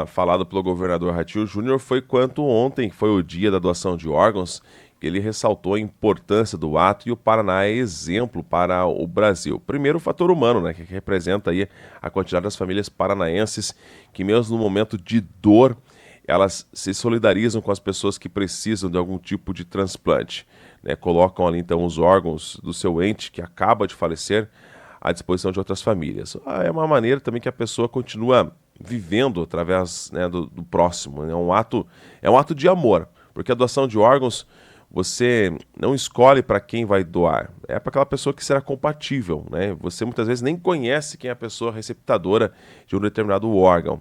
falado pelo governador Ratinho Júnior foi quanto ontem, que foi o dia da doação de órgãos, ele ressaltou a importância do ato e o Paraná é exemplo para o Brasil. Primeiro, o fator humano, né, que representa aí a quantidade das famílias paranaenses que mesmo no momento de dor, elas se solidarizam com as pessoas que precisam de algum tipo de transplante, né, colocam ali então os órgãos do seu ente que acaba de falecer à disposição de outras famílias. É uma maneira também que a pessoa continua vivendo através, né, do próximo. É um ato de amor, porque a doação de órgãos você não escolhe para quem vai doar, é para aquela pessoa que será compatível, né? Você muitas vezes nem conhece quem é a pessoa receptadora de um determinado órgão.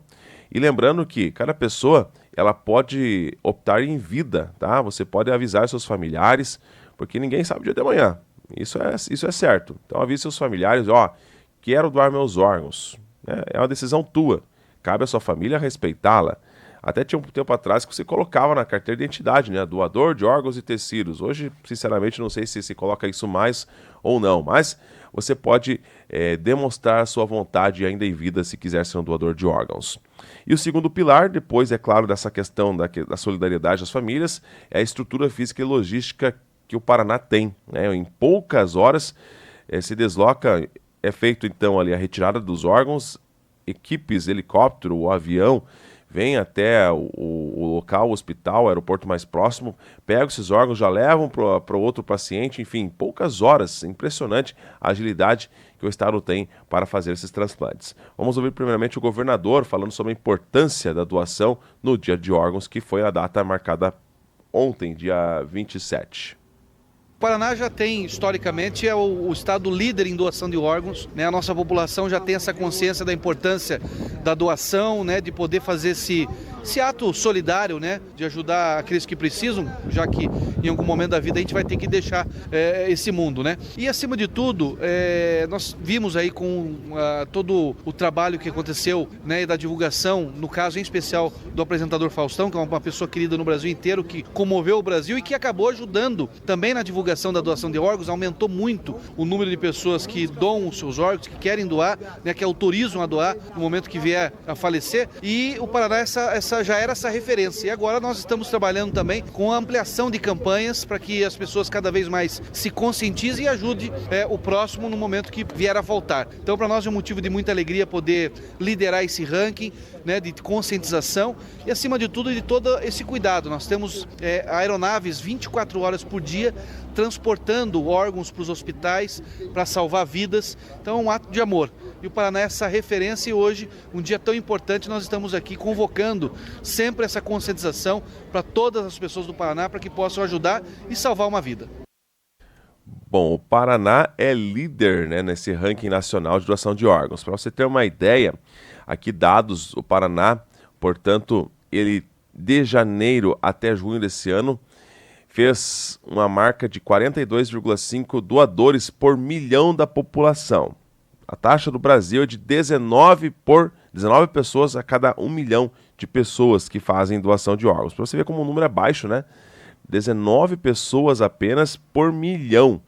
E lembrando que cada pessoa ela pode optar em vida, tá? Você pode avisar seus familiares, porque ninguém sabe o dia de amanhã. Isso é certo. Então avise seus familiares, ó, quero doar meus órgãos. É uma decisão tua. Cabe à sua família respeitá-la. Até tinha um tempo atrás que você colocava na carteira de identidade, né? Doador de órgãos e tecidos. Hoje, sinceramente, não sei se se coloca isso mais ou não, mas você pode demonstrar a sua vontade ainda em vida se quiser ser um doador de órgãos. E o segundo pilar, depois, é claro, dessa questão da solidariedade das famílias, é a estrutura física e logística que o Paraná tem, né? Em poucas horas se desloca, é feito então ali a retirada dos órgãos, equipes, helicóptero ou avião, vem até o local, o hospital, o aeroporto mais próximo, pegam esses órgãos, já levam para o outro paciente, enfim, poucas horas. Impressionante a agilidade que o Estado tem para fazer esses transplantes. Vamos ouvir primeiramente o governador falando sobre a importância da doação no dia de órgãos, que foi a data marcada ontem, dia 27. O Paraná já tem, historicamente, é o estado líder em doação de órgãos, né? A nossa população já tem essa consciência da importância da doação, né? De poder fazer esse ato solidário, né? De ajudar aqueles que precisam, já que em algum momento da vida a gente vai ter que deixar esse mundo, né? E acima de tudo, nós vimos aí com todo o trabalho que aconteceu, né? E da divulgação, no caso em especial do apresentador Faustão, que é uma pessoa querida no Brasil inteiro, que comoveu o Brasil e que acabou ajudando também na divulgação da doação de órgãos. Aumentou muito o número de pessoas que doam os seus órgãos, que querem doar, né, que autorizam a doar no momento que vier a falecer. E o Paraná já era essa referência. E agora nós estamos trabalhando também com a ampliação de campanhas para que as pessoas cada vez mais se conscientizem e ajudem o próximo no momento que vier a faltar. Então, para nós é um motivo de muita alegria poder liderar esse ranking, né, de conscientização e, acima de tudo, de todo esse cuidado. Nós temos aeronaves 24 horas por dia transportando órgãos para os hospitais para salvar vidas. Então é um ato de amor. E o Paraná é essa referência e hoje, um dia tão importante, nós estamos aqui convocando sempre essa conscientização para todas as pessoas do Paraná para que possam ajudar e salvar uma vida. Bom, o Paraná é líder, né, nesse ranking nacional de doação de órgãos. Para você ter uma ideia, aqui dados, o Paraná, portanto, ele de janeiro até junho desse ano, fez uma marca de 42,5 doadores por milhão da população. A taxa do Brasil é de 19 pessoas a cada 1 milhão de pessoas que fazem doação de órgãos. Para você ver como o número é baixo, né? 19 pessoas apenas por milhão.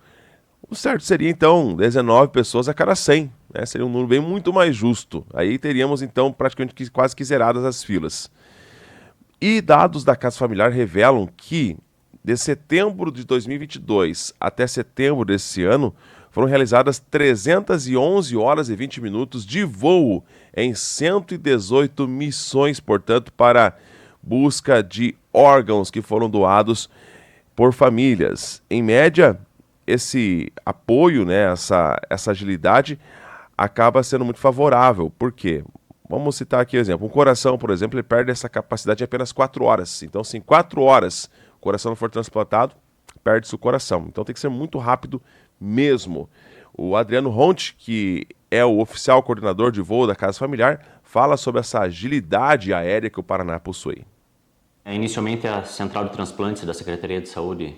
O certo seria, então, 19 pessoas a cada 100. Né? Seria um número bem muito mais justo. Aí teríamos, então, praticamente quase que zeradas as filas. E dados da Casa Familiar revelam que de setembro de 2022 até setembro desse ano, foram realizadas 311 horas e 20 minutos de voo em 118 missões, portanto, para busca de órgãos que foram doados por famílias. Em média, esse apoio, né, essa agilidade, acaba sendo muito favorável. Por quê? Vamos citar aqui um exemplo. Um coração, por exemplo, ele perde essa capacidade em apenas 4 horas. Então, se em 4 horas o coração não for transplantado, perde-se o coração. Então tem que ser muito rápido mesmo. O Adriano Ronte, que é o oficial coordenador de voo da Casa Familiar, fala sobre essa agilidade aérea que o Paraná possui. Inicialmente, a Central de Transplantes da Secretaria de Saúde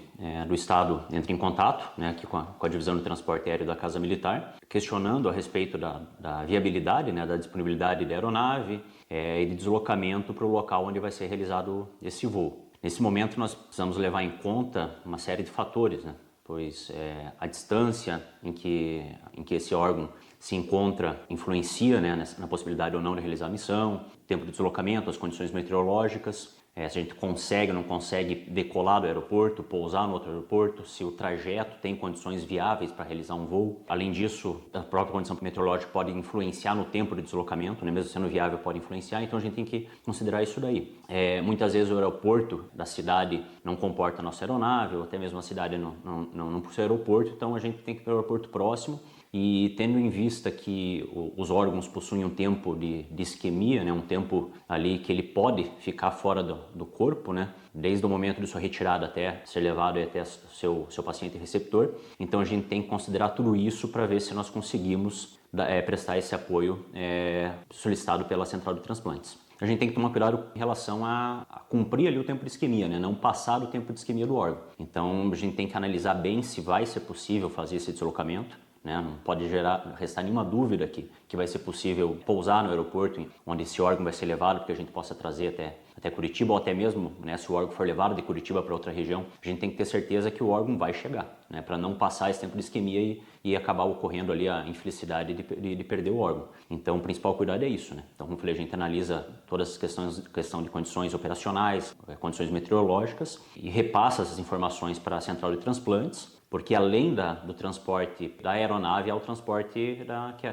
do Estado entra em contato, né, aqui com a Divisão de Transporte Aéreo da Casa Militar, questionando a respeito da viabilidade, né, da disponibilidade da aeronave e de deslocamento para o local onde vai ser realizado esse voo. Nesse momento, nós precisamos levar em conta uma série de fatores, né? pois a distância em que esse órgão se encontra influencia, né, na possibilidade ou não de realizar a missão, tempo de deslocamento, as condições meteorológicas, se a gente consegue ou não consegue decolar do aeroporto, pousar no outro aeroporto, se o trajeto tem condições viáveis para realizar um voo. Além disso, a própria condição meteorológica pode influenciar no tempo de deslocamento, né? Mesmo sendo viável pode influenciar, então a gente tem que considerar isso daí. Muitas vezes o aeroporto da cidade não comporta a nossa aeronave, ou até mesmo a cidade não possui aeroporto, então a gente tem que ir para o aeroporto próximo. E tendo em vista que os órgãos possuem um tempo de isquemia, né, um tempo ali que ele pode ficar fora do corpo, né, desde o momento de sua retirada até ser levado até seu paciente receptor. Então a gente tem que considerar tudo isso para ver se nós conseguimos prestar esse apoio solicitado pela Central de Transplantes. A gente tem que tomar cuidado em relação a cumprir ali o tempo de isquemia, né? Não passar o tempo de isquemia do órgão. Então a gente tem que analisar bem se vai ser possível fazer esse deslocamento. Né? Não pode restar nenhuma dúvida que vai ser possível pousar no aeroporto onde esse órgão vai ser levado, porque a gente possa trazer até Curitiba, ou até mesmo, né, se o órgão for levado de Curitiba para outra região, a gente tem que ter certeza que o órgão vai chegar, né, para não passar esse tempo de isquemia e acabar ocorrendo ali a infelicidade de perder o órgão. Então o principal cuidado é isso, né? Então, como eu falei, a gente analisa todas as questão de condições operacionais, condições meteorológicas e repassa essas informações para a Central de Transplantes, porque além do transporte da aeronave, há o transporte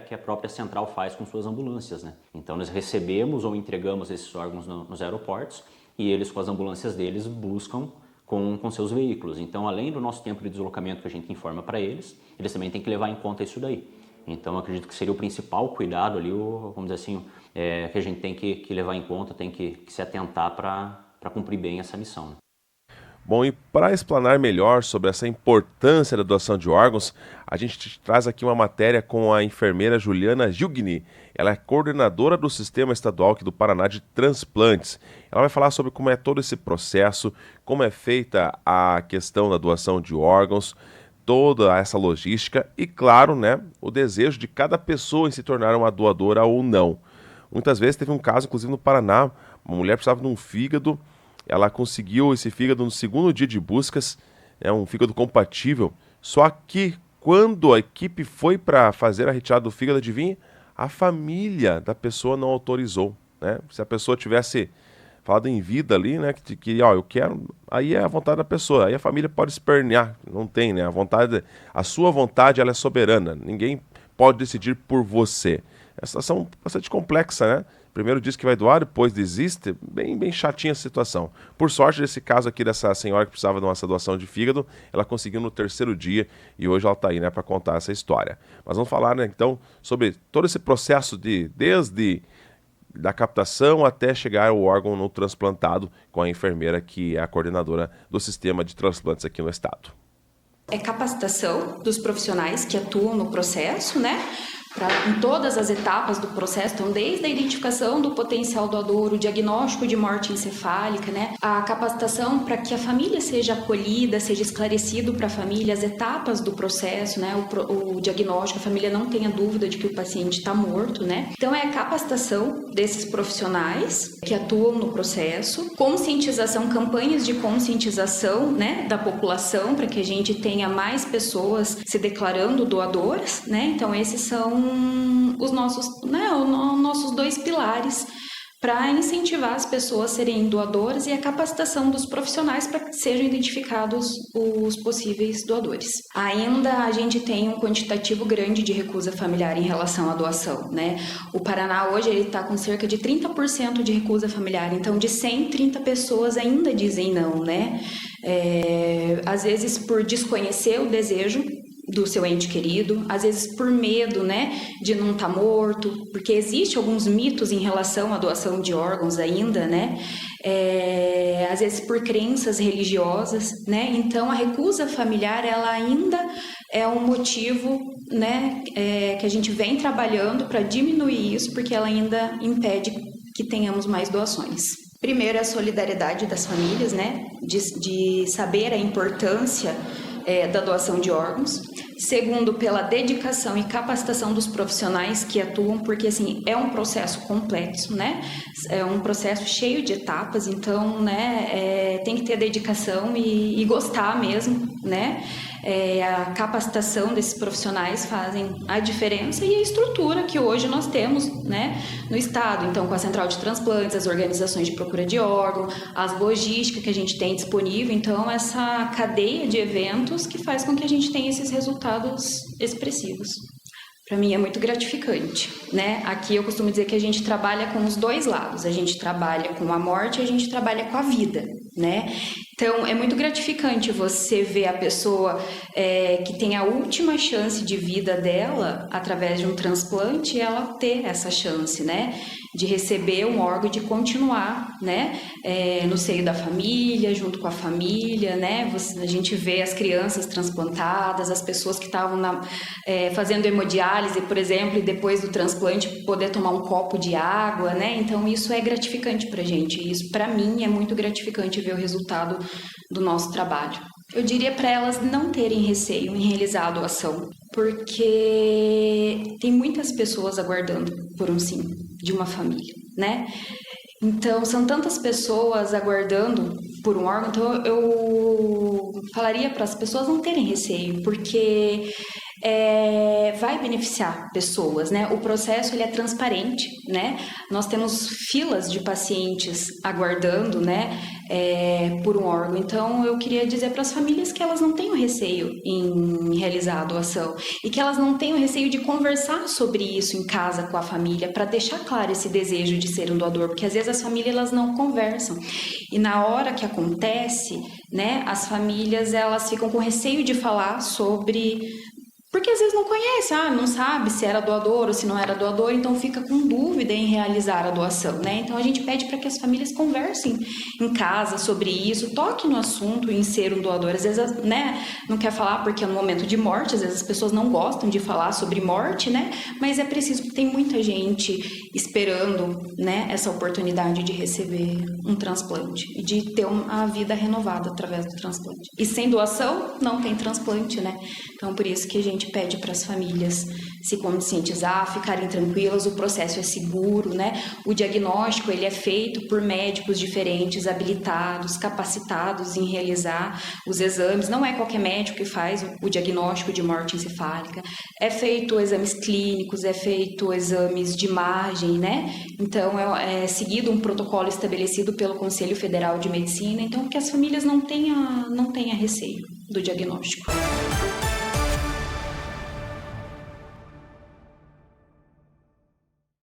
que a própria central faz com suas ambulâncias, né? Então nós recebemos ou entregamos esses órgãos nos aeroportos e eles, com as ambulâncias deles, buscam com seus veículos. Então, além do nosso tempo de deslocamento que a gente informa para eles também têm que levar em conta isso daí. Então, eu acredito que seria o principal cuidado ali, vamos dizer assim, que a gente tem que levar em conta, tem que se atentar para cumprir bem essa missão, né? Bom, e para explanar melhor sobre essa importância da doação de órgãos, a gente te traz aqui uma matéria com a enfermeira Juliana Gilgni. Ela é coordenadora do Sistema Estadual aqui do Paraná de Transplantes. Ela vai falar sobre como é todo esse processo, como é feita a questão da doação de órgãos, toda essa logística e, claro, né, o desejo de cada pessoa em se tornar uma doadora ou não. Muitas vezes teve um caso, inclusive no Paraná, uma mulher precisava de um fígado. Ela conseguiu esse fígado no segundo dia de buscas, um fígado compatível. Só que quando a equipe foi para fazer a retirada do fígado, adivinha? A família da pessoa não autorizou, né? Se a pessoa tivesse falado em vida ali, né, que eu quero, aí é a vontade da pessoa. Aí a família pode espernear, não tem, né? A sua vontade, ela é soberana. Ninguém pode decidir por você. É uma situação bastante complexa, né? Primeiro diz que vai doar, depois desiste. Bem chatinha a situação. Por sorte, desse caso aqui dessa senhora que precisava de uma doação de fígado, ela conseguiu no terceiro dia e hoje ela está aí, né, para contar essa história. Mas vamos falar, né, então, sobre todo esse processo desde da captação até chegar o órgão no transplantado com a enfermeira que é a coordenadora do sistema de transplantes aqui no estado. É capacitação dos profissionais que atuam no processo, né? Em todas as etapas do processo, então desde a identificação do potencial doador, o diagnóstico de morte encefálica, né, a capacitação para que a família seja acolhida, seja esclarecido para a família as etapas do processo, né, o diagnóstico, a família não tenha dúvida de que o paciente está morto, né. Então é a capacitação desses profissionais que atuam no processo, conscientização, campanhas de conscientização, né, da população para que a gente tenha mais pessoas se declarando doadoras, né. Então esses são os nossos dois pilares para incentivar as pessoas a serem doadoras e a capacitação dos profissionais para que sejam identificados os possíveis doadores. Ainda a gente tem um quantitativo grande de recusa familiar em relação à doação, né? O Paraná hoje ele está com cerca de 30% de recusa familiar, então de 100, 30 pessoas ainda dizem não, né? Às vezes por desconhecer o desejo do seu ente querido, às vezes por medo, né, de não estar morto, porque existe alguns mitos em relação à doação de órgãos ainda, né, às vezes por crenças religiosas, né, então a recusa familiar, ela ainda é um motivo, né, que a gente vem trabalhando para diminuir isso, porque ela ainda impede que tenhamos mais doações. Primeiro, a solidariedade das famílias, né, de saber a importância da doação de órgãos. Segundo, pela dedicação e capacitação dos profissionais que atuam, porque assim, é um processo complexo, né? É um processo cheio de etapas, então, né, tem que ter dedicação e gostar mesmo, né? A capacitação desses profissionais fazem a diferença e a estrutura que hoje nós temos, né, no estado. Então, com a central de transplantes, as organizações de procura de órgão, as logísticas que a gente tem disponível, então essa cadeia de eventos que faz com que a gente tenha esses resultados expressivos. Para mim é muito gratificante, né? Aqui eu costumo dizer que a gente trabalha com os dois lados. A gente trabalha com a morte e a gente trabalha com a vida, né? Então, é muito gratificante você ver a pessoa que tem a última chance de vida dela, através de um transplante, e ela ter essa chance, né? De receber um órgão, de continuar, né? No seio da família, junto com a família, né? A gente vê as crianças transplantadas, as pessoas que estavam fazendo hemodiálise, por exemplo, e depois do transplante poder tomar um copo de água, né? Então, isso é gratificante pra gente. E isso, pra mim, é muito gratificante ver o resultado do nosso trabalho. Eu diria para elas não terem receio em realizar a doação, porque tem muitas pessoas aguardando por um sim de uma família, né? Então, são tantas pessoas aguardando por um órgão, então eu falaria para as pessoas não terem receio, porque vai beneficiar pessoas, né? O processo ele é transparente, né? Nós temos filas de pacientes aguardando, né? Por um órgão. Então, eu queria dizer para as famílias que elas não tenham receio em realizar a doação e que elas não tenham receio de conversar sobre isso em casa com a família, para deixar claro esse desejo de ser um doador, porque às vezes as famílias elas não conversam e na hora que acontece, né? As famílias elas ficam com receio de falar sobre. Porque às vezes não conhece, não sabe se era doador ou se não era doador, então fica com dúvida em realizar a doação, né? Então a gente pede para que as famílias conversem em casa sobre isso, toque no assunto em ser um doador. Às vezes, né, não quer falar porque é no momento de morte, às vezes as pessoas não gostam de falar sobre morte, né? Mas é preciso, porque tem muita gente esperando, né, essa oportunidade de receber um transplante e de ter a vida renovada através do transplante. E sem doação, não tem transplante, né? Então, por isso que a gente pede para as famílias se conscientizar, ficarem tranquilas, o processo é seguro, né? O diagnóstico, ele é feito por médicos diferentes, habilitados, capacitados em realizar os exames. Não é qualquer médico que faz o diagnóstico de morte encefálica. É feito exames clínicos, é feito exames de imagem, né? Então, é seguido um protocolo estabelecido pelo Conselho Federal de Medicina, então que as famílias não tenham receio do diagnóstico.